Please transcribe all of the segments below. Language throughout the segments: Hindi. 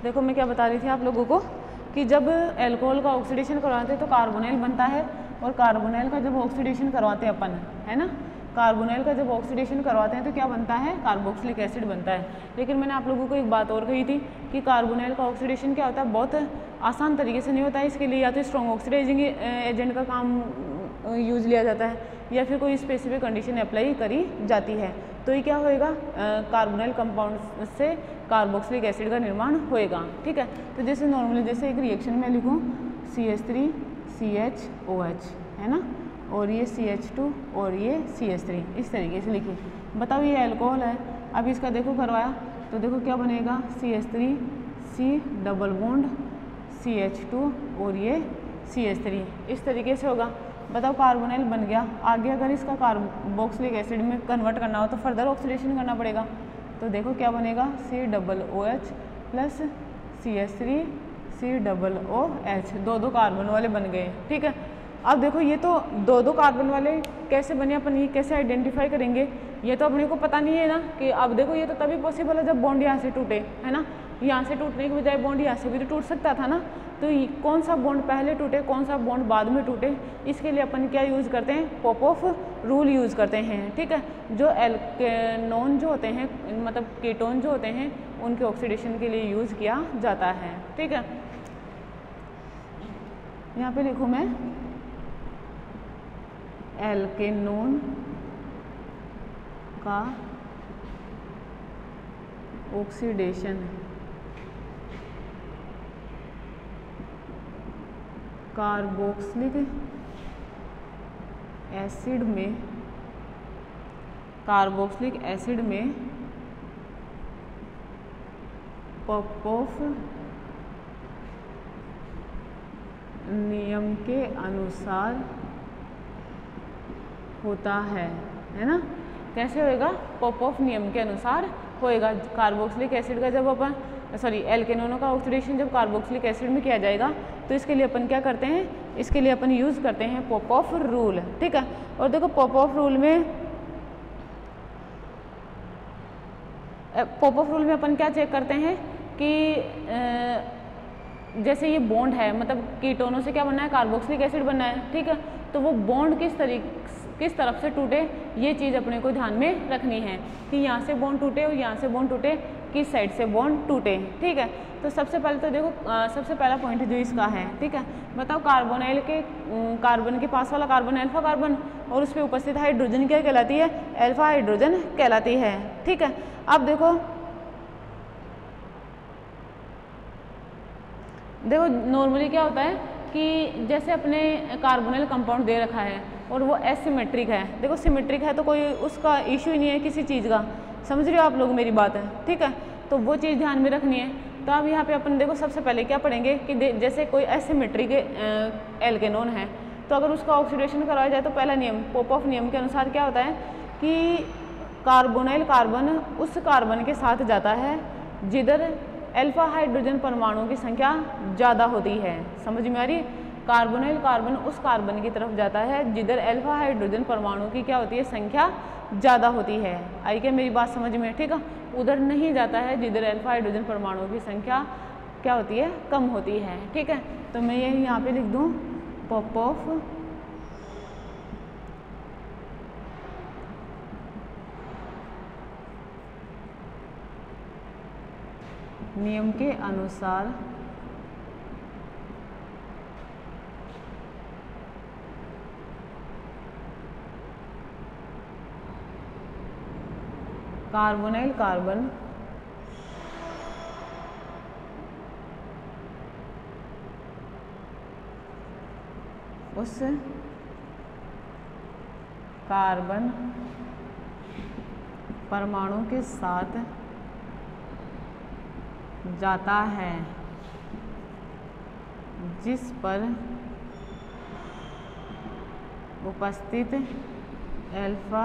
देखो मैं क्या बता रही थी आप लोगों को कि जब अल्कोहल का ऑक्सीडेशन करवाते हैं तो कार्बोनिल बनता है, और कार्बोनिल का जब ऑक्सीडेशन करवाते हैं अपन, है ना, कार्बोनिल का जब ऑक्सीडेशन करवाते हैं तो क्या बनता है, कार्बोक्सिलिक एसिड बनता है। लेकिन मैंने आप लोगों को एक बात और कही थी कि कार्बोनिल का ऑक्सीडेशन क्या होता है, बहुत आसान तरीके से नहीं होता है। इसके लिए या तो स्ट्रॉन्ग ऑक्सीडाइजिंग एजेंट का काम यूज़ लिया जाता है, या फिर कोई स्पेसिफिक कंडीशन अप्लाई करी जाती है। तो ये क्या होएगा, कार्बोनिल कंपाउंड से कार्बोक्सिलिक एसिड का निर्माण होएगा। ठीक है, तो जैसे नॉर्मली जैसे एक रिएक्शन में लिखूँ CH3CHOH, है ना, और ये CH2 और ये CH3, इस तरीके से लिखिए। बताओ ये अल्कोहल है, अब इसका देखो करवाया तो देखो क्या बनेगा, CH3 C double bond CH2 और ये CH3, इस तरीके से होगा। बताओ कार्बोनिल बन गया। आगे अगर इसका कार्बोक्सिलिक एसिड में कन्वर्ट करना हो तो फर्दर ऑक्सीडेशन करना पड़ेगा। तो देखो क्या बनेगा, COOH प्लस CH3 COOH, दो कार्बन वाले बन गए। ठीक है, अब देखो ये तो दो कार्बन वाले कैसे बने, अपन ये कैसे आइडेंटिफाई करेंगे, ये तो अपने को पता नहीं है ना। कि अब देखो ये तो तभी पॉसिबल है जब बॉन्ड यहाँ से टूटे, है ना, यहाँ से टूटने के बजाय बॉन्ड यहाँ से भी तो टूट सकता था ना। तो कौन सा बॉन्ड पहले टूटे, कौन सा बॉन्ड बाद में टूटे, इसके लिए अपन क्या यूज़ करते हैं, पॉप-ऑफ रूल यूज़ करते हैं। ठीक है, जो एल्केनोन जो होते हैं, मतलब कीटोन जो होते हैं, उनके ऑक्सीडेशन के लिए यूज़ किया जाता है। ठीक है, यहाँ पे लिखूँ मैं एल्केनोन का ऑक्सीडेशन कार्बोक्सिलिक एसिड में पॉप-ऑफ नियम के अनुसार होता है ना। कैसे होएगा, पॉप-ऑफ नियम के अनुसार होएगा। कार्बोक्सिलिक एसिड का जब अपन एल्केनोन का ऑक्सीडेशन जब कार्बोक्सिलिक एसिड में किया जाएगा तो इसके लिए अपन क्या करते हैं, इसके लिए अपन यूज़ करते हैं पॉप-ऑफ रूल। ठीक है, और देखो पॉप-ऑफ रूल में अपन क्या चेक करते हैं कि जैसे ये बॉन्ड है, मतलब कीटोनों से क्या बनना है, कार्बोक्सिलिक एसिड बनना है। ठीक है, तो वो बॉन्ड किस तरफ से टूटे, ये चीज़ अपने को ध्यान में रखनी है कि यहाँ से बॉन्ड टूटे और यहाँ से बॉन्ड टूटे, किस साइड से बॉन्ड टूटे। ठीक है, तो सबसे पहले तो देखो सबसे पहला पॉइंट जो इसका है, ठीक है, बताओ कार्बन के पास वाला कार्बन अल्फा कार्बन, और उस पर उपस्थित हाइड्रोजन क्या कहलाती है, अल्फा हाइड्रोजन कहलाती है। ठीक है, अब देखो नॉर्मली क्या होता है कि जैसे अपने कार्बोनिल कंपाउंड दे रखा है और वो एसिमेट्रिक है। देखो सिमेट्रिक है तो कोई उसका इशू ही नहीं है किसी चीज़ का, समझ रहे हो आप लोग मेरी बात है। ठीक है, तो वो चीज़ ध्यान में रखनी है। तो अब यहाँ पे अपन देखो सबसे पहले क्या पढ़ेंगे कि जैसे कोई एसिमेट्रिक एल्केनोन है तो अगर उसका ऑक्सीडेशन करवाया जाए तो पहला नियम पॉप-ऑफ नियम के अनुसार क्या होता है कि कार्बोनिल कार्बन उस कार्बन के साथ जाता है जिधर अल्फा हाइड्रोजन परमाणुओं की संख्या ज़्यादा होती है। समझ में आ रही, कार्बोनिल कार्बन उस कार्बन की तरफ जाता है जिधर अल्फा हाइड्रोजन परमाणु की क्या होती है, संख्या ज़्यादा होती है। आई क्या मेरी बात समझ में, ठीक है, उधर नहीं जाता है जिधर अल्फा हाइड्रोजन परमाणुओं की संख्या क्या होती है, कम होती है। ठीक है, तो मैं यही यहाँ पे लिख दूँ पॉप-ऑफ नियम के अनुसार कार्बोनिल कार्बन उस कार्बन परमाणु के साथ जाता है जिस पर उपस्थित अल्फा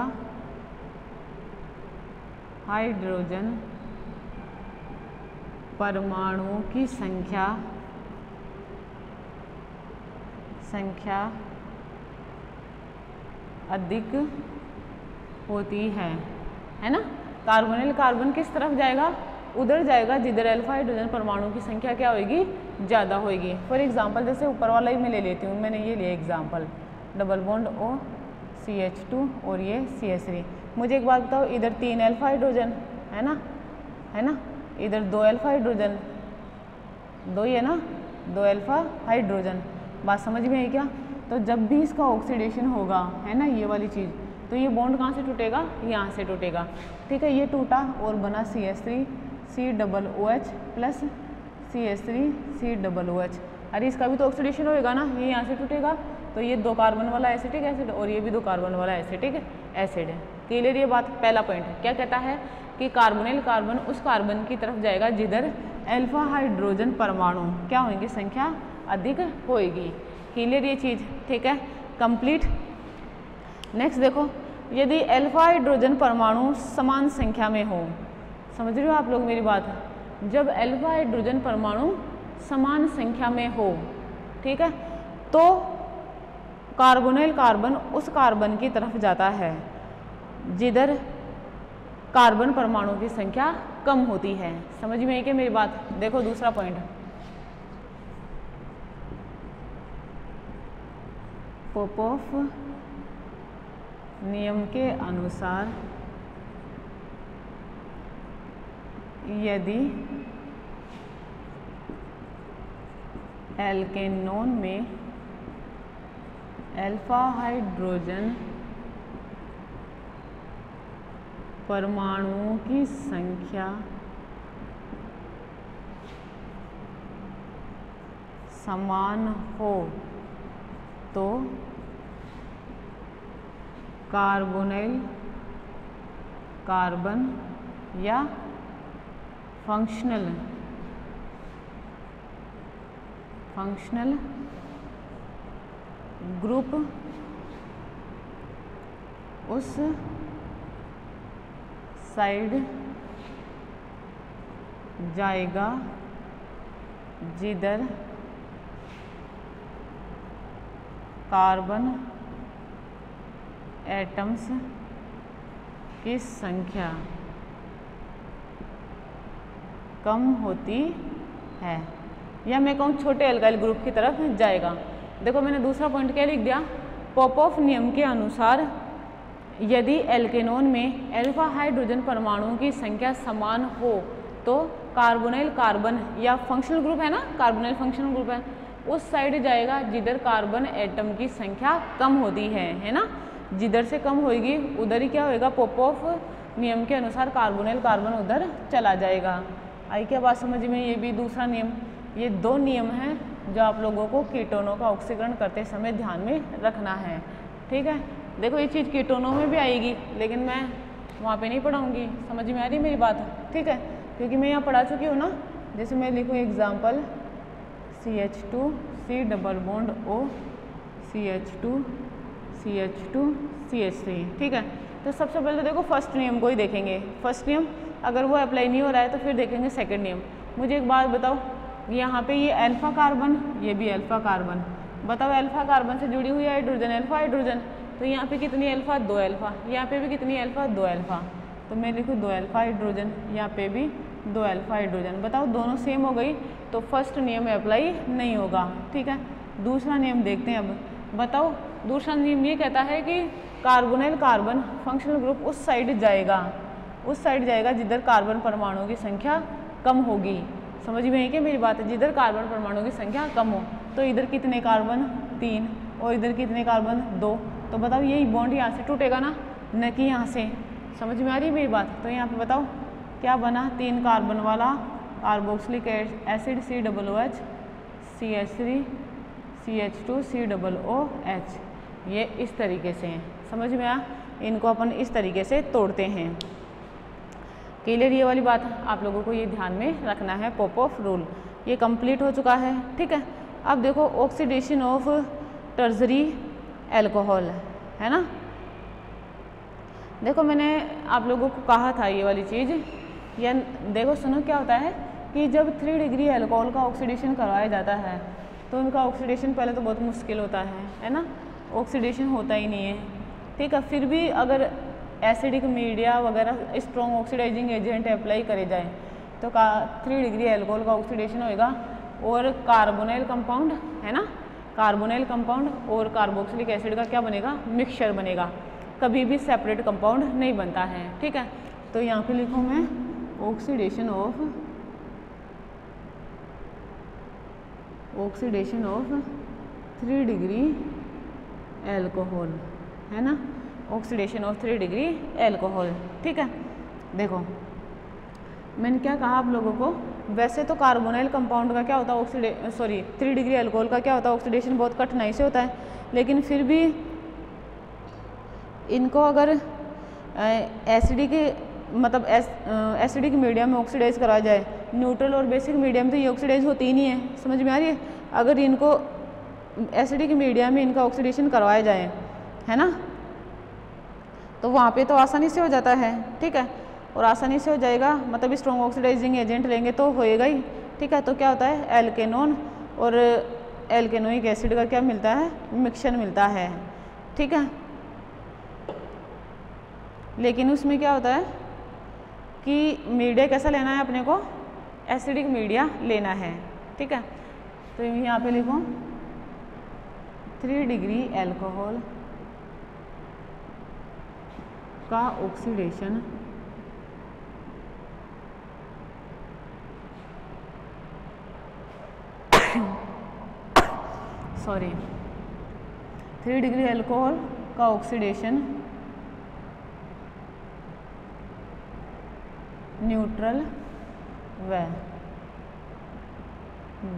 हाइड्रोजन परमाणुओं की संख्या अधिक होती है ना। कार्बोनिल कार्बन किस तरफ जाएगा, उधर जाएगा जिधर अल्फा हाइड्रोजन परमाणु की संख्या क्या होगी, ज़्यादा होगी। फॉर एग्जांपल जैसे ऊपर वाला ही मैं ले लेती हूँ, मैंने ये लिया example, double bond O CH2 और ये CH3। मुझे एक बात बताओ, इधर 3 अल्फा हाइड्रोजन है ना, इधर 2 अल्फा हाइड्रोजन, 2 ही है ना, 2 अल्फा हाइड्रोजन। बात समझ में आई क्या? तो जब भी इसका ऑक्सीडेशन होगा, है ना, ये वाली चीज़, तो ये बॉन्ड कहाँ से टूटेगा, यहाँ से टूटेगा। ठीक है, ये टूटा और बना CH3 COOH plus CH3 COOH। अरे इसका भी तो ऑक्सीडेशन होएगा ना, ये यहाँ से टूटेगा, तो ये 2 कार्बन वाला एसिटिक एसिड और ये भी 2 कार्बन वाला एसिटिक एसिड है। क्लियर ये बात? पहला पॉइंट क्या कहता है कि कार्बोनिल कार्बन उस कार्बन की तरफ जाएगा जिधर अल्फा हाइड्रोजन परमाणु क्या होंगे, संख्या अधिक होएगी। क्लियर ये चीज़? ठीक है, कंप्लीट। नेक्स्ट देखो, यदि अल्फा हाइड्रोजन परमाणु समान संख्या में हो, समझ रहे हो आप लोग मेरी बात? जब अल्फा हाइड्रोजन परमाणु समान संख्या में हो, ठीक है, तो कार्बोनिल कार्बन उस कार्बन की तरफ जाता है जिधर कार्बन परमाणु की संख्या कम होती है। समझ में आई क्या मेरी बात? देखो दूसरा पॉइंट, पोपोफ नियम के अनुसार यदि एल्केनोन में अल्फा हाइड्रोजन परमाणुओं की संख्या समान हो तो कार्बोनिल कार्बन या फंक्शनल ग्रुप उस साइड जाएगा जिधर कार्बन एटम्स की संख्या कम होती है, या मैं कहूँ छोटे अल्काइल ग्रुप की तरफ जाएगा। देखो मैंने दूसरा पॉइंट क्या लिख दिया, पोपोफ नियम के अनुसार यदि एल्केनोन में अल्फा हाइड्रोजन परमाणुओं की संख्या समान हो तो कार्बोनिल कार्बन या फंक्शनल ग्रुप है ना, कार्बोनिल फंक्शनल ग्रुप है, उस साइड जाएगा जिधर कार्बन एटम की संख्या कम होती है ना, जिधर से कम होगी उधर ही क्या होएगा, पोपोफ नियम के अनुसार कार्बोनिल कार्बन उधर चला जाएगा। आई क्या बात समझ में? ये भी दूसरा नियम, ये 2 नियम हैं जो आप लोगों को कीटोनों का ऑक्सीकरण करते समय ध्यान में रखना है। ठीक है, देखो ये चीज़ कीटोनों में भी आएगी लेकिन मैं वहाँ पे नहीं पढ़ाऊँगी। समझ में आ रही मेरी बात? ठीक है, क्योंकि मैं यहाँ पढ़ा चुकी हूँ ना। जैसे मैं लिखूँ example CH2 C double bond O CH2 CH2 CH3। ठीक है, तो सबसे पहले तो देखो फर्स्ट नियम को ही देखेंगे। फर्स्ट नियम अगर वो अप्लाई नहीं हो रहा है तो फिर देखेंगे सेकंड नियम। मुझे एक बात बताओ, यहाँ पे ये अल्फा कार्बन, ये भी अल्फा कार्बन, बताओ अल्फा कार्बन से जुड़ी हुई हाइड्रोजन अल्फा हाइड्रोजन, तो यहाँ पे कितनी अल्फा, 2 अल्फा, यहाँ पे भी कितनी अल्फा, 2 अल्फा, तो मैं लिखूँ 2 अल्फा हाइड्रोजन, यहाँ पे भी 2 अल्फा हाइड्रोजन। बताओ दोनों सेम हो गई तो फर्स्ट नियम अप्लाई नहीं होगा। ठीक है, दूसरा नियम देखते हैं अब। बताओ दूसरा नियम ये कहता है कि कार्बोनिल कार्बन फंक्शनल ग्रुप उस साइड जाएगा जिधर कार्बन परमाणुओं की संख्या कम होगी। समझ में है कि मेरी बात है? जिधर कार्बन परमाणुओं की संख्या कम हो, तो इधर कितने कार्बन, 3, और इधर कितने कार्बन, 2, तो बताओ यही बॉन्ड यहाँ से टूटेगा ना, न कि यहाँ से। समझ में आ रही है मेरी बात? तो यहाँ पे बताओ क्या बना, 3 कार्बन वाला carboxylic acid COOH CH3 CH2 COOH, ये इस तरीके से हैं। समझ में आया? इनको अपन इस तरीके से तोड़ते हैं। क्लियर ये वाली बात आप लोगों को ये ध्यान में रखना है। पोपोफ रूल ये कंप्लीट हो चुका है। ठीक है, अब देखो ऑक्सीडेशन ऑफ टर्जरी एल्कोहल है ना। देखो मैंने आप लोगों को कहा था ये वाली चीज़, या देखो सुनो क्या होता है कि जब 3 डिग्री अल्कोहल का ऑक्सीडेशन करवाया जाता है तो उनका ऑक्सीडेशन पहले तो बहुत मुश्किल होता है ना, ऑक्सीडेशन होता ही नहीं है। ठीक है, फिर भी अगर एसिडिक मीडिया वगैरह स्ट्रॉन्ग ऑक्सीडाइजिंग एजेंट अप्लाई करे जाए तो 3 डिग्री एल्कोहल का ऑक्सीडेशन होएगा और कार्बोनाइल कंपाउंड है ना, कार्बोनाइल कंपाउंड और कार्बोक्सिलिक एसिड का क्या बनेगा, मिक्सचर बनेगा, कभी भी सेपरेट कंपाउंड नहीं बनता है। ठीक है, तो यहाँ पे लिखूँ मैं ऑक्सीडेशन ऑफ 3 डिग्री एल्कोहल, है ना, ऑक्सीडेशन ऑफ 3 डिग्री एल्कोहल। ठीक है, देखो मैंने क्या कहा आप लोगों को, वैसे तो कार्बोनाइल कंपाउंड का क्या होता है 3 डिग्री अल्कोहल का क्या होता है, ऑक्सीडेशन बहुत कठिनाई से होता है, लेकिन फिर भी इनको अगर एसिडिक मतलब एसिडिक मीडियम में ऑक्सीडाइज करा जाए, न्यूट्रल और बेसिक मीडियम तो ये ऑक्सीडाइज होती ही नहीं है, समझ में आ रही है। अगर इनको एसिडिक मीडियम में इनका ऑक्सीडेशन करवाया जाए, है ना, तो वहाँ पे तो आसानी से हो जाता है। ठीक है, और आसानी से हो जाएगा, मतलब स्ट्रॉन्ग ऑक्सीडाइजिंग एजेंट लेंगे तो होएगा ही। ठीक है, तो क्या होता है, एल्केनोन और एल्केनोइक एसिड का क्या मिलता है, मिक्सचर मिलता है। ठीक है, लेकिन उसमें क्या होता है कि मीडिया कैसा लेना है अपने को, एसिडिक मीडिया लेना है। ठीक है, तो यहाँ पे लिखो 3 डिग्री एल्कोहल का ऑक्सीडेशन सॉरी 3 डिग्री एल्कोहल का ऑक्सीडेशन न्यूट्रल व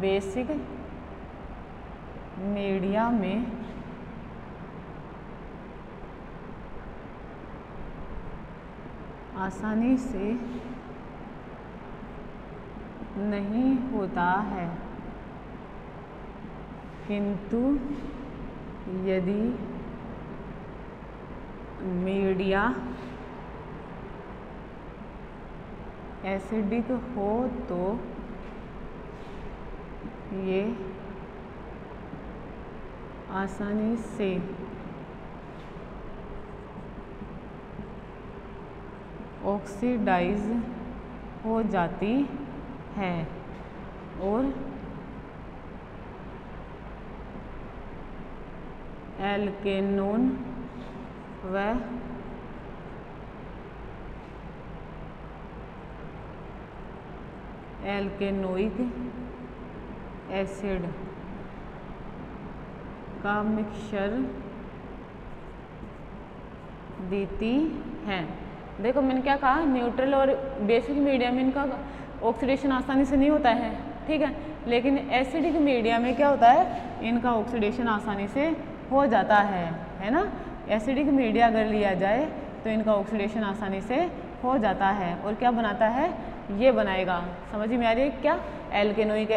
बेसिक मीडिया में आसानी से नहीं होता है, किंतु यदि मीडिया एसिडिक हो तो ये आसानी से ऑक्सीडाइज हो जाती है और एल्केनोन व एल्केनोइक एसिड का मिक्सचर देती है। देखो मैंने क्या कहा, न्यूट्रल और बेसिक मीडिया में इनका ऑक्सीडेशन आसानी से नहीं होता है। ठीक है, लेकिन एसिडिक मीडिया में क्या होता है, इनका ऑक्सीडेशन आसानी से हो जाता है ना। एसिडिक मीडिया अगर लिया जाए तो इनका ऑक्सीडेशन आसानी से हो जाता है और क्या बनाता है, ये बनाएगा, समझ में आ रही है क्या, एल्केनोइक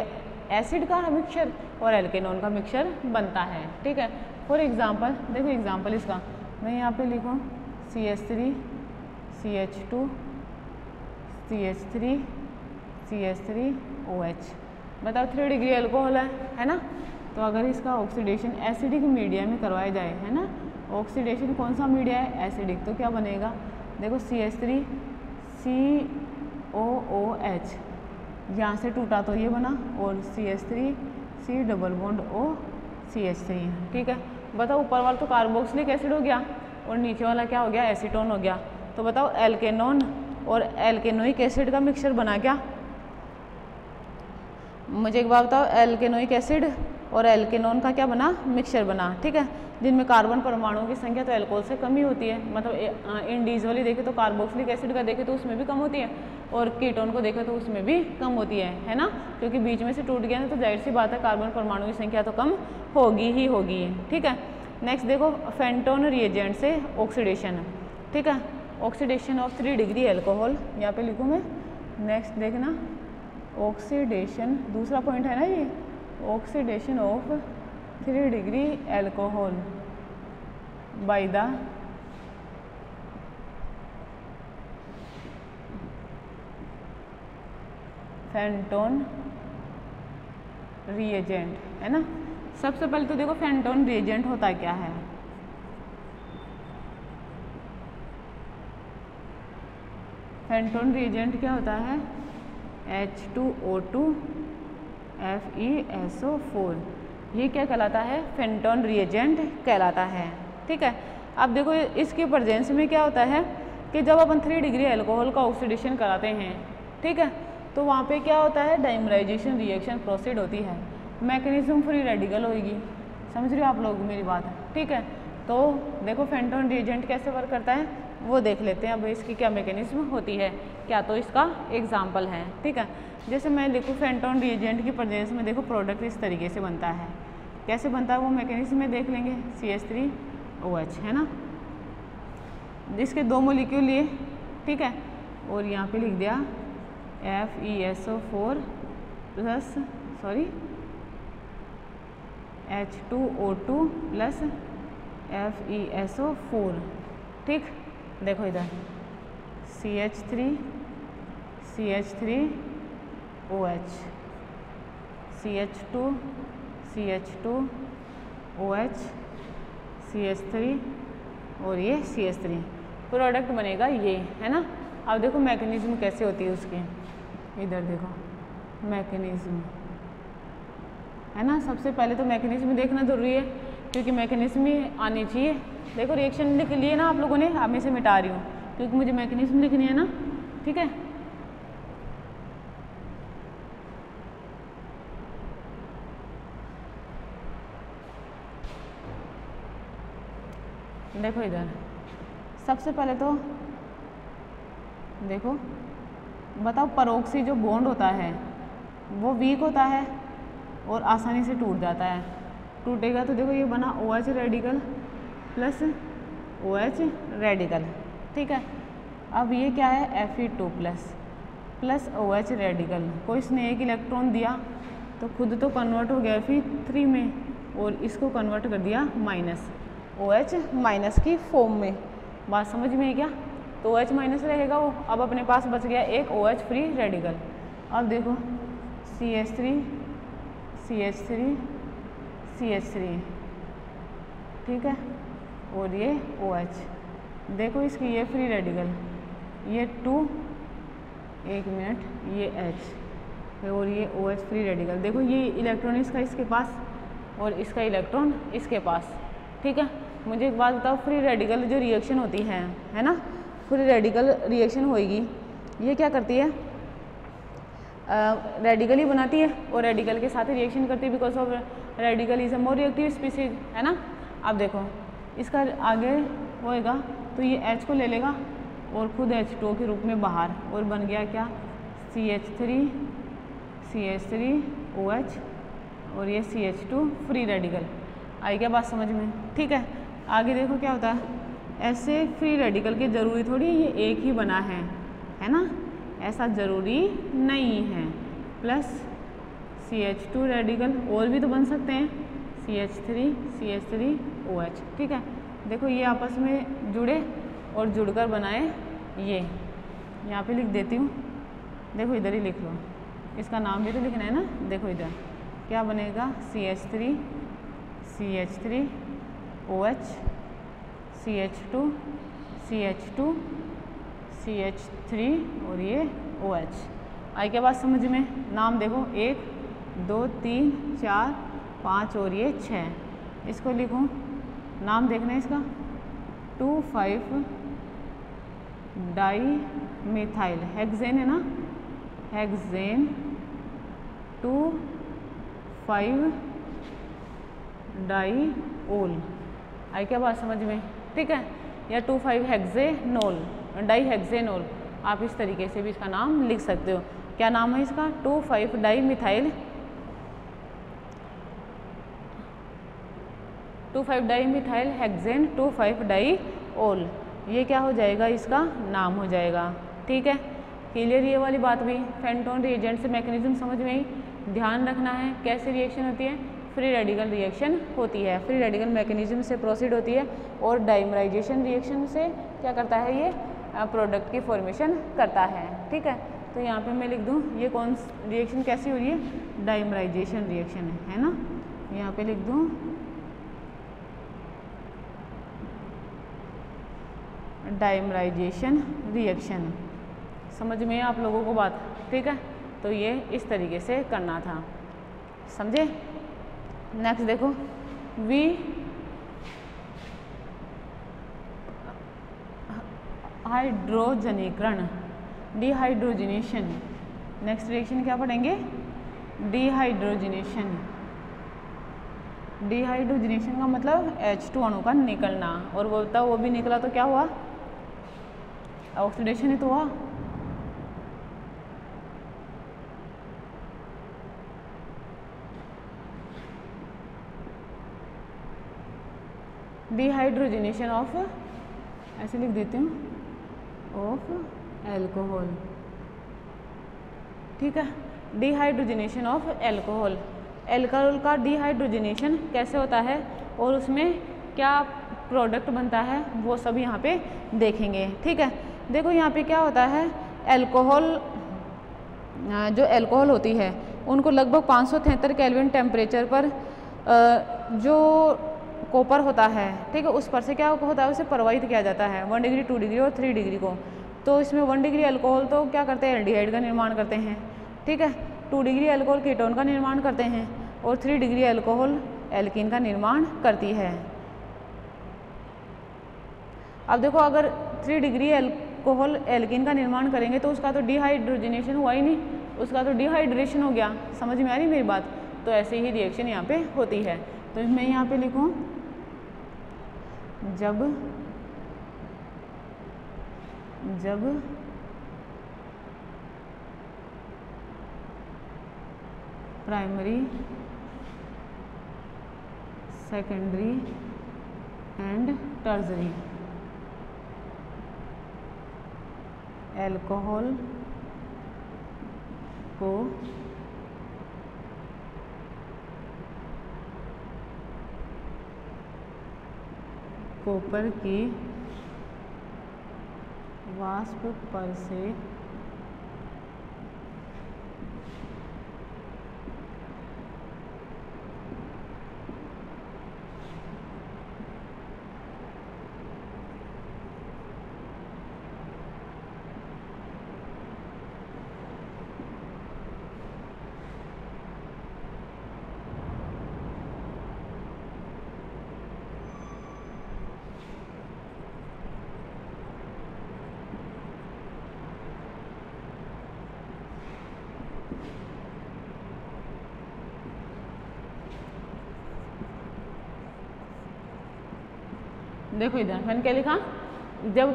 एसिड का मिक्सचर और एल्केनोन का मिक्सचर बनता है। ठीक है, फॉर एग्जांपल देखो, एग्जांपल इसका मैं यहाँ पे लिखूँ CH3 CH2 CH3 CH3 OH। बताओ 3 डिग्री अल्कोहल है ना, तो अगर इसका ऑक्सीडेशन एसिडिक मीडिया में करवाया जाए, है ना, ऑक्सीडेशन कौन सा मीडिया है, एसिडिक, तो क्या बनेगा, देखो CH3 COOH, यहाँ से टूटा तो ये बना, और CH3 C double bond O CH3। ठीक है, बताओ ऊपर वाला तो कार्बोक्सिलिक एसिड हो गया और नीचे वाला क्या हो गया, एसीटोन हो गया। तो बताओ एल्केनोन और एल्केनोइक एसिड का मिक्सचर बना क्या, मुझे एक बात बताओ, एल्केनोइक एसिड और एल्केनोन का क्या बना, मिक्सचर बना। ठीक है, जिनमें कार्बन परमाणुओं की संख्या तो एल्कोहल से कम ही होती है, मतलब इंडिविजुअली देखें तो कार्बोक्सिलिक एसिड का देखें तो उसमें भी कम होती है और कीटोन को देखें तो उसमें भी कम होती है ना, क्योंकि बीच में से टूट गया है तो जाहिर सी बात है कार्बन परमाणु की संख्या तो कम होगी ही होगी। ठीक है, नेक्स्ट देखो फेंटोन रिएजेंट से ऑक्सीडेशन। ठीक है, ऑक्सीडेशन ऑफ 3 डिग्री एल्कोहल, यहाँ पे लिखूँ मैं, नेक्स्ट देखना ऑक्सीडेशन, दूसरा पॉइंट है ना ये, oxidation of 3 degree alcohol by the Fenton reagent, है ना। सबसे पहले तो देखो फेंटोन रिएजेंट होता क्या है, फेंटोन रिएजेंट क्या होता है, H2O2 FeSO4, ये क्या कहलाता है? फेंटोन रिएजेंट कहलाता है। ठीक है, अब देखो इसके प्रेजेंस में क्या होता है कि जब अपन 3 डिग्री अल्कोहल का ऑक्सीडेशन कराते हैं, ठीक है, तो वहाँ पे क्या होता है? डाइमराइजेशन रिएक्शन प्रोसीड होती है, मैकेनिज्म फ्री रेडिकल होगी। समझ रहे हो आप लोग मेरी बात? ठीक है, तो देखो फेंटोन रिएजेंट कैसे वर्क करता है वो देख लेते हैं। अब इसकी क्या मैकेनिज्म होती है, क्या तो इसका एग्जाम्पल है। ठीक है, जैसे मैं लिखूँ फेंटोन रिएजेंट की प्रेजेंस में, देखो प्रोडक्ट इस तरीके से बनता है। कैसे बनता है वो मैकेनिज्म में देख लेंगे। CH3OH है ना, जिसके 2 मोलिक्यूल लिए, ठीक है, और यहाँ पे लिख दिया FeSO4 plus H2O2 plus FeSO4। ठीक, देखो इधर CH3OH, CH2OH, CH3 और ये CH3 प्रोडक्ट बनेगा ये, है ना। अब देखो मैकेनिज्म कैसे होती है उसकी, इधर देखो मैकेनिज्म, है ना। सबसे पहले तो मैकेनिज्म देखना ज़रूरी है, क्योंकि मैकेनिज्म ही आनी चाहिए। देखो रिएक्शन लिख लिए ना आप लोगों ने, अब मैं इसे मिटा रही हूँ क्योंकि मुझे मैकेनिज्म लिखनी है ना। ठीक है, देखो इधर सबसे पहले तो देखो बताओ, परोक्सी जो बॉन्ड होता है वो वीक होता है और आसानी से टूट जाता है। टूटेगा तो देखो ये बना OH radical plus OH radical. ठीक है, अब ये क्या है Fe2 प्लस OH रेडिकल को इसने एक इलेक्ट्रॉन दिया तो खुद तो कन्वर्ट हो गया Fe3 में, और इसको कन्वर्ट कर दिया माइनस OH माइनस की फॉर्म में। बात समझ में है क्या? तो OH माइनस रहेगा वो, अब अपने पास बच गया एक OH फ्री रेडिकल। अब देखो CH3 ठीक है, और ये OH, देखो इसकी ये फ्री रेडिकल, ये 2, एक मिनट, ये H और ये OH फ्री रेडिकल। देखो ये इलेक्ट्रॉन इसका इसके पास और इसका इलेक्ट्रॉन इसके पास। ठीक है, मुझे एक बात बताओ, फ्री रेडिकल जो रिएक्शन होती है ना, फ्री रेडिकल रिएक्शन होएगी, ये क्या करती है? रेडिकल ही बनाती है और रेडिकल के साथ ही रिएक्शन करती है, because of radical is a more reactive species, है ना। अब देखो इसका आगे होएगा तो ये H को ले लेगा और खुद H2O के रूप में बाहर, और बन गया क्या? CH3OH और ये CH2 फ्री रेडिकल। आई क्या बात समझ में? ठीक है, आगे देखो क्या होता है। ऐसे फ्री रेडिकल के ज़रूरी थोड़ी ये एक ही बना है ना, ऐसा ज़रूरी नहीं है। प्लस CH2 रेडिकल और भी तो बन सकते हैं, CH3OH। ठीक है, देखो ये आपस में जुड़े और जुड़कर बनाए ये, यहाँ पे लिख देती हूँ, देखो इधर ही लिख लो, इसका नाम भी तो लिखना है ना। देखो इधर क्या बनेगा? CH3OH, CH2 और ये OH। आई क्या बात समझ में? नाम देखो 1 2 3 4 5 और ये 6, इसको लिखूँ, नाम देखना है इसका 2,5-डाई मिथाइल हेक्सेन, है ना, हेक्सेन 2,5-डाई-ओल। आई क्या बात समझ में? ठीक है, या 2,5-हेक्सेनोल, डाई हेक्सेनोल, आप इस तरीके से भी इसका नाम लिख सकते हो। क्या नाम है इसका? 2,5-डाई मिथाइल, 2,5-डाई मिथाइल हेक्सेन 2,5-डाई-ओल। ये क्या हो जाएगा? इसका नाम हो जाएगा। ठीक है, क्लियर ये वाली बात भी। फेंटोन रिएजेंट से मैकेनिज्म समझ में आई, ध्यान रखना है कैसे रिएक्शन होती है, फ्री रेडिकल रिएक्शन होती है, फ्री रेडिकल मैकेनिज्म से प्रोसीड होती है, और डाइमराइजेशन रिएक्शन से क्या करता है, ये प्रोडक्ट की फॉर्मेशन करता है। ठीक है, तो यहाँ पे मैं लिख दूँ ये कौन रिएक्शन कैसी हो रही है? डाइमराइजेशन रिएक्शन है ना, यहाँ पे लिख दूँ डाइमराइजेशन रिएक्शन। समझ में आप लोगों को बात? ठीक है, तो ये इस तरीके से करना था, समझे। नेक्स्ट देखो वी हाइड्रोजनीकरण, डिहाइड्रोजनेशन। नेक्स्ट रिएक्शन क्या पढ़ेंगे, डिहाइड्रोजनेशन। डिहाइड्रोजनेशन का मतलब H2 अणु का निकलना, और वो भी निकला तो क्या हुआ, ऑक्सीडेशन ही तो हुआ। डिहाइड्रोजनेशन ऑफ, ऐसे लिख देती हूँ, ऑफ एल्कोहल, ठीक है। डिहाइड्रोजनेशन ऑफ एल्कोहल, एल्कोहल का डिहाइड्रोजनेशन कैसे होता है और उसमें क्या प्रोडक्ट बनता है वो सब यहाँ पे देखेंगे, ठीक है। देखो यहाँ पे क्या होता है, एल्कोहल, जो एल्कोहल होती है उनको लगभग 573 केल्विन टेम्परेचर पर जो कॉपर होता है, ठीक है, उस पर से क्या होता है, उसे प्रवाहित किया जाता है 1 डिग्री 2 डिग्री और 3 डिग्री को। तो इसमें 1 डिग्री अल्कोहल तो क्या करते हैं, एल्डिहाइड का निर्माण करते हैं, ठीक है। 2 डिग्री अल्कोहल कीटोन का निर्माण करते हैं और 3 डिग्री अल्कोहल एल्कीन का निर्माण करती है। अब देखो अगर 3 डिग्री अल्कोहल एल्कीन का निर्माण करेंगे तो उसका तो डिहाइड्रोजनेशन हुआ ही नहीं, उसका तो डिहाइड्रेशन हो गया। समझ में आ रही मेरी बात। तो ऐसे ही रिएक्शन यहाँ पे होती है। तो मैं यहाँ पे लिखूँ, जब primary, secondary and tertiary alcohol को कॉपर की वाष्प पर से देखो इधर मैंने क्या लिखा, जब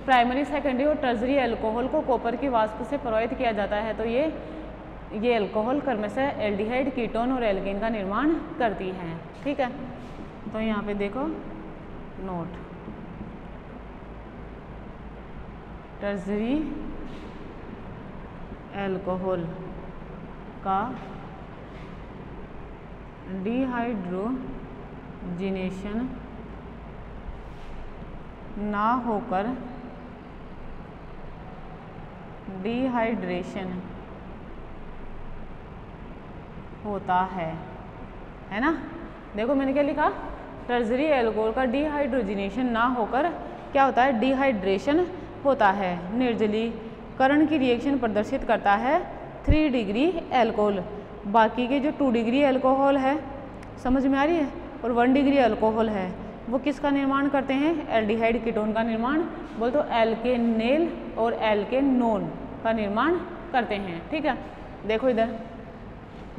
प्राइमरी, सेकेंडरी और टर्सरी अल्कोहल को कॉपर की वाष्प से प्रवाहित किया जाता है तो ये अल्कोहल क्रमशः एल्डिहाइड, कीटोन और एल्केन का निर्माण करती है, ठीक है। तो यहाँ पे देखो नोट, टर्सरी अल्कोहल का डिहाइड्रोजनेशन ना होकर डिहाइड्रेशन होता है ना। देखो मैंने क्या लिखा, टर्सरी अल्कोहल का डिहाइड्रोजनेशन ना होकर क्या होता है, डिहाइड्रेशन होता है। निर्जलीकरण की रिएक्शन प्रदर्शित करता है 3 डिग्री अल्कोहल। बाकी के जो 2 डिग्री अल्कोहल है, समझ में आ रही है, और 1 डिग्री अल्कोहल है, वो किसका निर्माण करते हैं, एल्डिहाइड कीटोन का निर्माण, बोल तो एल्केनेल और एल्केनोन का निर्माण करते हैं, ठीक है। देखो इधर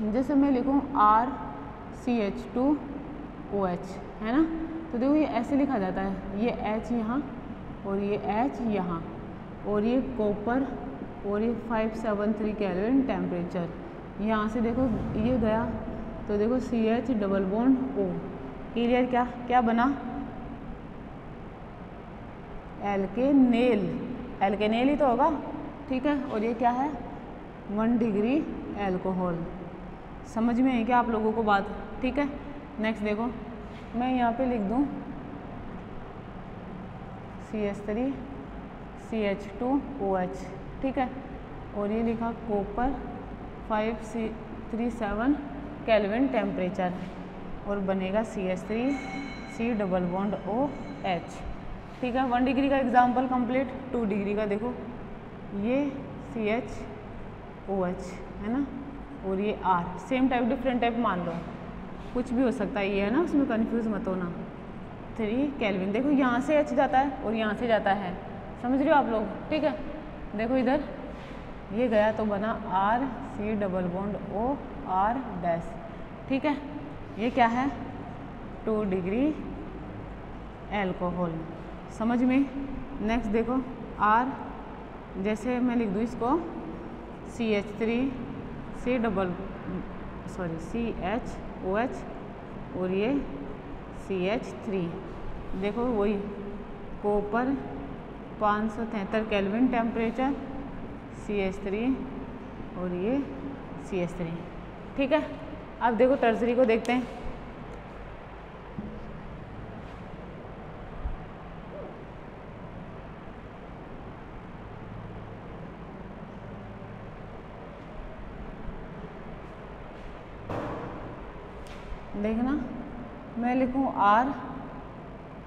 जैसे मैं लिखूँ RCH2OH, है ना, तो देखो ये ऐसे लिखा जाता है, ये H यहाँ और ये H यहाँ, और ये कॉपर और ये 573 केल्विन टेम्परेचर। यहाँ से देखो ये गया तो देखो CH double bond O, clear, क्या बना, एल्केनेल, एल्केनेल ही तो होगा, ठीक है। और ये क्या है, 1 डिग्री अल्कोहल। समझ में है क्या आप लोगों को बात, ठीक है। नेक्स्ट देखो मैं यहाँ पे लिख दूँ CH3 CH2OH, ठीक है, और ये लिखा कॉपर 537 केल्विन टेम्परेचर, और बनेगा CH3 C double bond OH, ठीक है। 1 डिग्री का एग्जाम्पल कंप्लीट। 2 डिग्री का देखो, ये CH OH है ना, और ये R, same type different type मान लो, कुछ भी हो सकता है ये है ना, उसमें कंफ्यूज मत होना। 3 केल्विन, देखो यहाँ से H जाता है और यहाँ से जाता है, समझ रहे हो आप लोग, ठीक है। देखो इधर ये गया तो बना RC double bond OR dash, ठीक है। ये क्या है, 2 डिग्री एल्कोहल, समझ में। नेक्स्ट देखो R, जैसे मैं लिख दूँ इसको CH OH और ये CH3, देखो वही कॉपर 573 केल्विन टेम्परेचर, CH3 और ये CH3, ठीक है। अब देखो टर्सरी को देखते हैं। देखना मैं लिखूँ R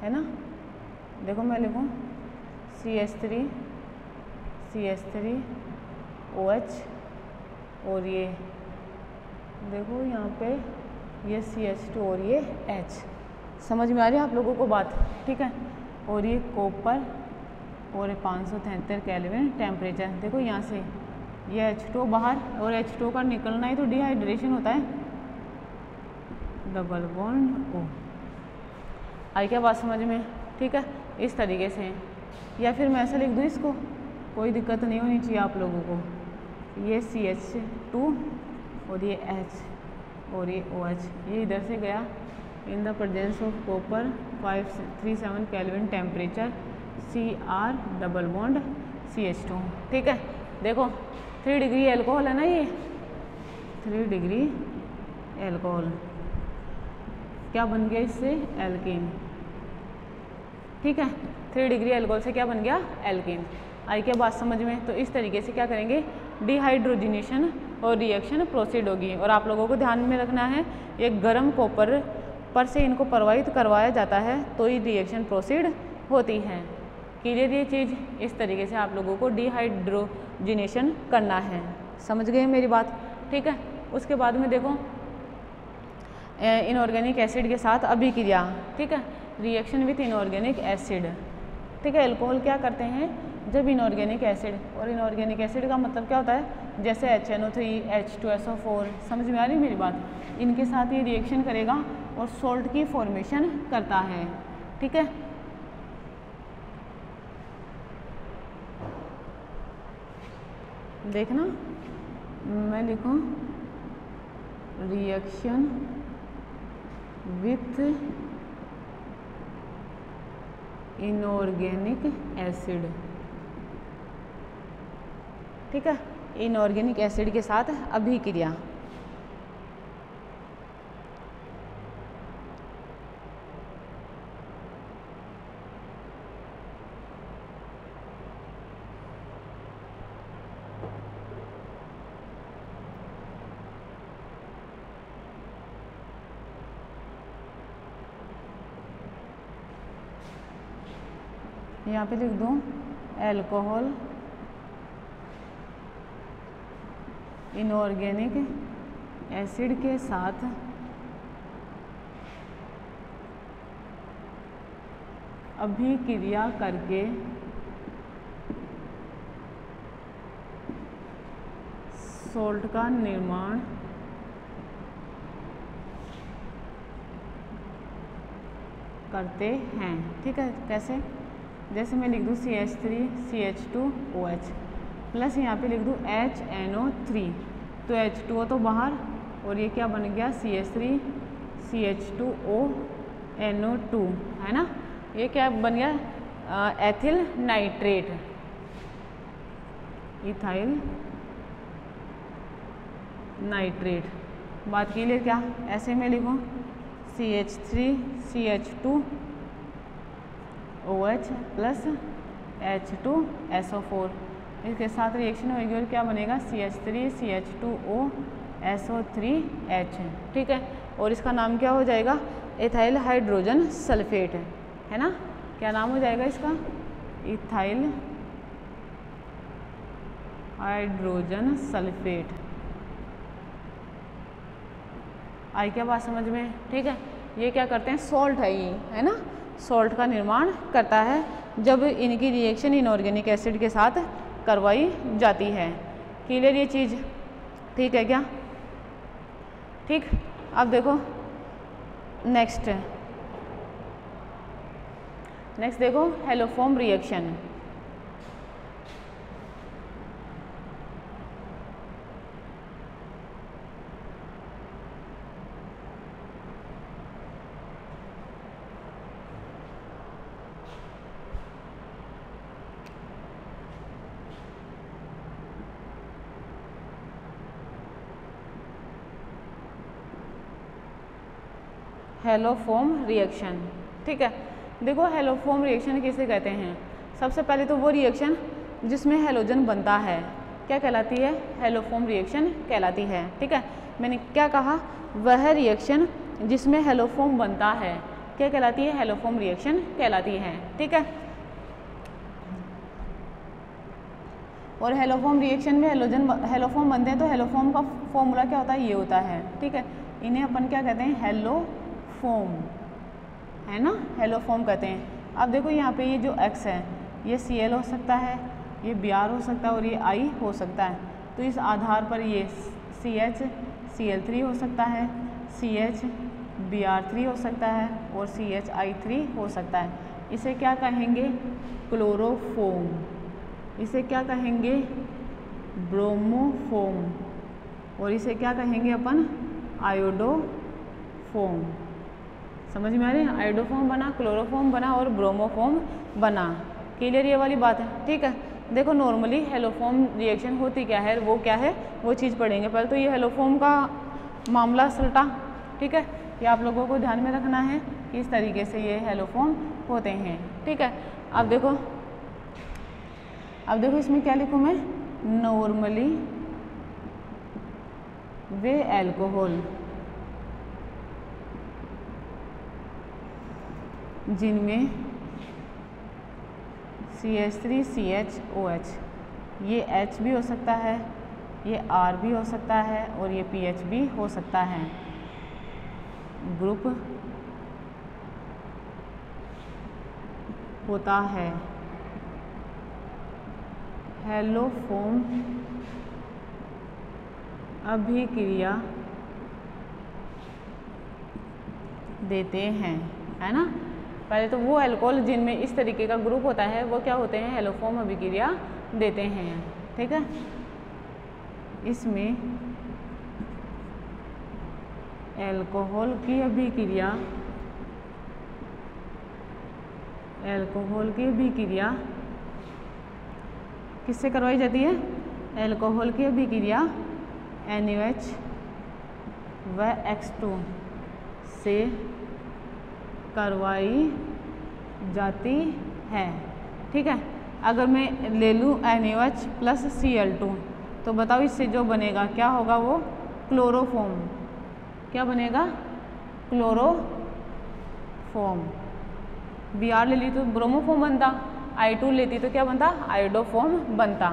है ना, देखो मैं लिखूँ CH3 OH और ये देखो यहाँ पे ये CH2 और ये H, समझ में आ रही है आप लोगों को बात, ठीक है। और ये कॉपर और 573 केल्विन टेम्परेचर, देखो यहाँ से ये H2 बाहर, और H2 का निकलना ही तो डिहाइड्रेशन होता है, डबल बॉन्ड O। आई क्या बात समझ में, ठीक है। इस तरीके से, या फिर मैं ऐसा लिख दूँ इसको, कोई दिक्कत नहीं होनी चाहिए आप लोगों को। ये CH2 और ये H और ये OH, ये इधर से गया in the presence of copper 537 kelvin temperature, Cr double bond CH2, ठीक है। देखो 3 डिग्री एल्कोहल है ना, ये 3 डिग्री एल्कोहल क्या बन गया इससे, एल्कीन, ठीक है। 3 डिग्री एल्कोहल से क्या बन गया, एल्कीन। आई क्या बात समझ में। तो इस तरीके से क्या करेंगे, डिहाइड्रोजिनेशन और रिएक्शन प्रोसीड होगी। और आप लोगों को ध्यान में रखना है, एक गर्म कॉपर पर से इनको प्रवाहित करवाया जाता है तो ये रिएक्शन प्रोसीड होती है। क्लियर ये चीज़, इस तरीके से आप लोगों को डिहाइड्रोजिनेशन करना है, समझ गए मेरी बात, ठीक है। उसके बाद में देखो इनऑर्गेनिक एसिड के साथ अभिक्रिया, ठीक है, रिएक्शन विथ इनऑर्गेनिक एसिड, ठीक है। अल्कोहल क्या करते हैं, जब इनऑर्गेनिक एसिड, और इनऑर्गेनिक एसिड का मतलब क्या होता है, जैसे HNO3 H2SO4, समझ में आ रही मेरी बात, इनके साथ ये रिएक्शन करेगा और सोल्ट की फॉर्मेशन करता है, ठीक है। देखना मैं लिखूं रिएक्शन विथ इनऑर्गेनिक एसिड, ठीक है, इनऑर्गेनिक एसिड के साथ अभिक्रिया। यहाँ पे लिख दूँ एल्कोहल इनऑर्गेनिक एसिड के साथ अभिक्रिया करके सोल्ट का निर्माण करते हैं, ठीक है। कैसे, जैसे मैं लिख दूँ CH3 CH2 OH प्लस यहाँ पे लिख दूँ HNO3, तो H2O तो बाहर, और ये क्या बन गया CH3 CH2O NO2, है ना। ये क्या बन गया, एथिल नाइट्रेट, इथाइल नाइट्रेट। बात की लिए क्या, ऐसे में लिखूँ CH3 CH2 OH plus H2SO4, इसके साथ रिएक्शन होगी और क्या बनेगा CH3 CH2O SO3H, ठीक है। और इसका नाम क्या हो जाएगा, एथाइल हाइड्रोजन सल्फेट, है ना। क्या नाम हो जाएगा इसका, इथाइल हाइड्रोजन सल्फेट। आई क्या बात समझ में? ठीक है, ये क्या करते हैं, सॉल्ट है ये, है ना, सॉल्ट का निर्माण करता है जब इनकी रिएक्शन इनऑर्गेनिक एसिड के साथ करवाई जाती है। क्लियर ये चीज़? ठीक है क्या? ठीक, अब देखो नेक्स्ट देखो हेलोफॉर्म रिएक्शन। हेलोफॉर्म रिएक्शन, ठीक है। देखो हेलोफॉर्म रिएक्शन किसे कहते हैं? सबसे पहले तो वो रिएक्शन जिसमें हेलोजन बनता है क्या कहलाती है? हेलोफॉर्म रिएक्शन कहलाती है। ठीक है, मैंने क्या कहा? वह रिएक्शन जिसमें हेलोफॉर्म बनता है क्या कहलाती है? हेलोफॉर्म रिएक्शन कहलाती है। ठीक है, और हेलोफॉर्म रिएक्शन में हेलोफॉर्म बनते हैं तो हेलोफॉर्म का फॉर्मूला क्या होता है? ये होता है। ठीक है, इन्हें अपन क्या कहते हैं? हेलोफॉर्म, है ना, हेलोफॉर्म कहते हैं। अब देखो यहाँ पे ये जो X है ये Cl हो सकता है, ये Br हो सकता है और ये I हो सकता है। तो इस आधार पर ये CH Cl3 हो सकता है, CH Br3 हो सकता है और CHI3 हो सकता है। इसे क्या कहेंगे? क्लोरोफॉर्म। इसे क्या कहेंगे? ब्रोमोफॉर्म। और इसे क्या कहेंगे अपन? आयोडोफॉर्म। समझ में आ रही है? आयोडोफॉर्म बना, क्लोरोफॉर्म बना और ब्रोमोफॉर्म बना। क्लियर ये वाली बात है? ठीक है, देखो नॉर्मली हेलोफॉर्म रिएक्शन होती क्या है, वो क्या है वो चीज़ पढ़ेंगे। पहले तो ये हेलोफॉर्म का मामला सलटा। ठीक है, ये आप लोगों को ध्यान में रखना है कि इस तरीके से ये हेलोफॉर्म होते हैं। ठीक है, अब देखो इसमें क्या लिखूँ मैं? नॉर्मली वे एल्कोहल जिनमें CH3CHOH, ये H भी हो सकता है, ये R भी हो सकता है और ये PH भी हो सकता है। ग्रुप होता है हेलोफॉर्म अभिक्रिया देते हैं, है ना। पहले तो वो एल्कोहल जिनमें इस तरीके का ग्रुप होता है वो क्या होते हैं? हेलोफॉर्म अभिक्रिया देते हैं। ठीक है, इसमें एल्कोहल की अभिक्रिया किससे करवाई जाती है? एल्कोहल की अभिक्रिया NaOH व X2 से करवाई जाती है। ठीक है, अगर मैं ले लूँ NaOH प्लस Cl2 तो बताओ इससे जो बनेगा क्या होगा? वो क्लोरोफॉर्म। क्या बनेगा? क्लोरोफॉर्म। Br ले ली तो ब्रोमोफॉर्म बनता, I2 लेती तो क्या बनता? आयोडोफॉर्म बनता।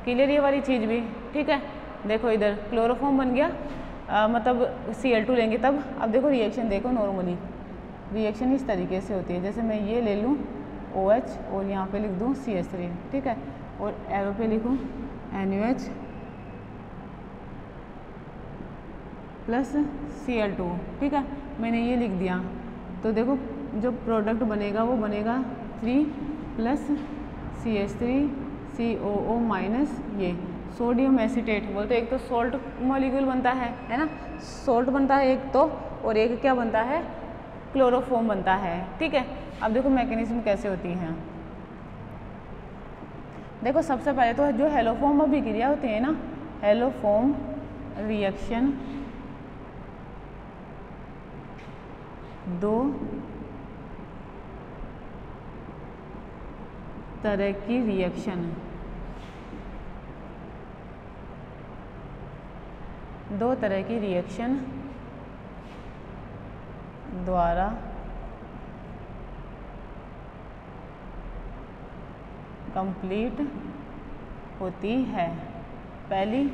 क्लियर ये वाली चीज़ भी? ठीक है, देखो इधर क्लोरोफॉर्म बन गया, मतलब Cl2 लेंगे तब। अब देखो रिएक्शन देखो, नॉर्मली रिएक्शन इस तरीके से होती है, जैसे मैं ये ले लूँ OH और यहाँ पे लिख दूँ CH3। ठीक है, और एरो पे लिखूँ NaOH प्लस Cl2। ठीक है, मैंने ये लिख दिया तो देखो जो प्रोडक्ट बनेगा वो बनेगा 3 प्लस CH3COO माइनस ये सोडियम एसीटेट। बोलते एक तो सॉल्ट मॉलिक्यूल बनता है ना, सॉल्ट बनता है एक तो, और एक क्या बनता है? क्लोरोफॉर्म बनता है। ठीक है, अब देखो मैकेनिज्म कैसे होती हैं। देखो सबसे पहले तो जो हेलोफॉर्म अभिक्रिया होती है ना, हेलोफॉर्म रिएक्शन दो तरह की रिएक्शन द्वारा कंप्लीट होती है। पहली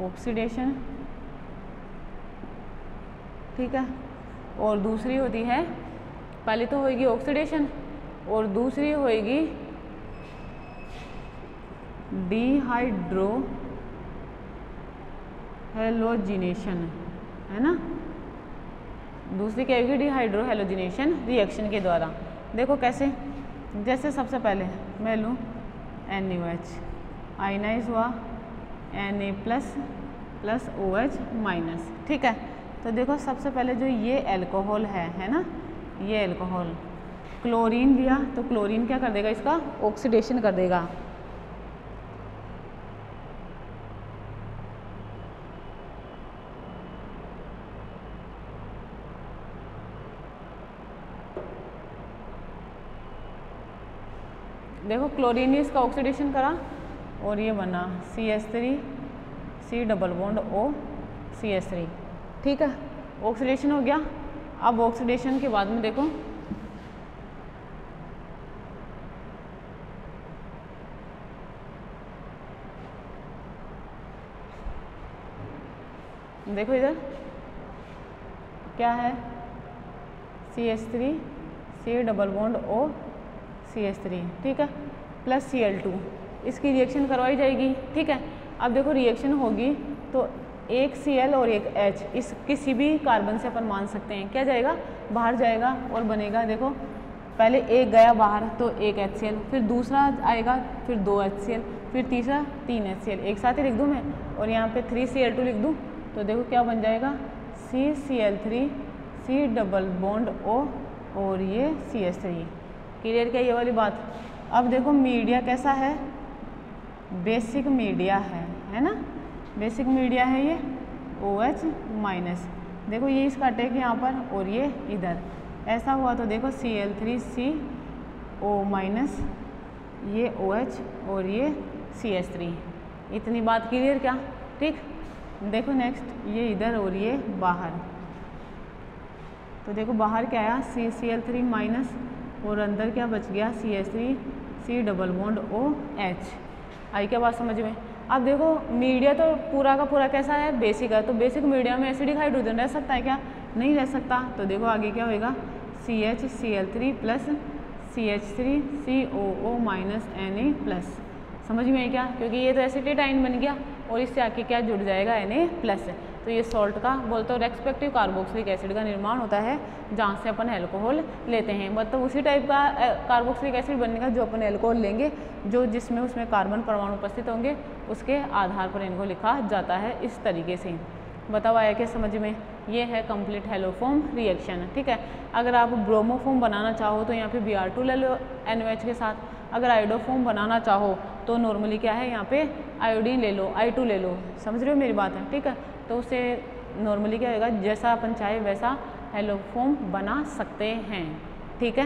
ऑक्सीडेशन, ठीक है, और दूसरी होती है, पहली तो होगी ऑक्सीडेशन और दूसरी होगी डिहाइड्रो हेलोजिनेशन, है ना। दूसरी क्या होगी, डिहाइड्रो हेलोजिनेशन रिएक्शन के द्वारा। देखो कैसे, जैसे सबसे पहले मैं लूँ NaOH, आयनाइज हुआ Na प्लस OH माइनस, ठीक है। तो देखो सबसे पहले जो ये एल्कोहल है ना, ये एल्कोहल क्लोरीन लिया तो क्लोरीन क्या कर देगा, इसका ऑक्सीडेशन कर देगा। देखो क्लोरीन ने इसका ऑक्सीडेशन करा और ये बना CH3 C double bond O CH3, ठीक है, ऑक्सीडेशन हो गया। अब ऑक्सीडेशन के बाद में देखो देखो इधर क्या है, CH3 C double bond O CH3, ठीक है, प्लस Cl2, इसकी रिएक्शन करवाई जाएगी, ठीक है। अब देखो रिएक्शन होगी तो एक Cl और एक H, इस किसी भी कार्बन से अपन मान सकते हैं, क्या जाएगा, बाहर जाएगा और बनेगा, देखो पहले एक गया बाहर तो एक HCl, फिर दूसरा आएगा, फिर 2 HCl, फिर तीसरा 3 HCl, एक साथ ही लिख दूँ मैं, और यहाँ पे 3Cl2 लिख दूँ तो देखो क्या बन जाएगा, CCl3 C double bond O और ये CH3। क्लियर क्या ये वाली बात। अब देखो मीडिया कैसा है, बेसिक मीडिया है ना, बेसिक मीडिया है ये OH माइनस, देखो ये इसका अटैक यहाँ पर और ये इधर, ऐसा हुआ तो देखो Cl3CO माइनस, ये OH और ये CH3। इतनी बात क्लियर क्या, ठीक। देखो नेक्स्ट ये इधर और ये बाहर, तो देखो बाहर क्या आया, Cl3 माइनस और अंदर क्या बच गया, CH3 C double bond OH। आई क्या बात समझ में। अब देखो मीडिया तो पूरा का पूरा कैसा है, बेसिक है, तो बेसिक मीडिया में एसिडिक हाइड्रोजन रह सकता है क्या, नहीं रह सकता। तो देखो आगे क्या होएगा, CHCl3 plus CH3 COO minus Na plus. समझ में है क्या, क्योंकि ये तो एसिटेटाइन बन गया और इससे आके क्या जुड़ जाएगा Na प्लस। तो ये सॉल्ट का बोलते हो रेस्पेक्टिव कार्बोक्सिलिक एसिड का निर्माण होता है, जहाँ से अपन एल्कोहल लेते हैं। मतलब उसी टाइप का कार्बोक्सिलिक एसिड बनने का जो अपन एल्कोहल लेंगे, जो जिसमें उसमें कार्बन परमाणु उपस्थित होंगे, उसके आधार पर इनको लिखा जाता है इस तरीके से। बताओ आया क्या समझ में। ये है कंप्लीट हेलोफॉर्म रिएक्शन, ठीक है। अगर आप ब्रोमोफॉर्म बनाना चाहो तो यहाँ पे Br2 ले लो NOH के साथ। अगर आयोडोफॉर्म बनाना चाहो तो नॉर्मली क्या है, यहाँ पे आयोडीन ले लो, I2 ले लो। समझ रहे हो मेरी बात है, ठीक है। तो उससे नॉर्मली क्या होगा, जैसा अपन चाहे वैसा हेलोफॉर्म बना सकते हैं, ठीक है।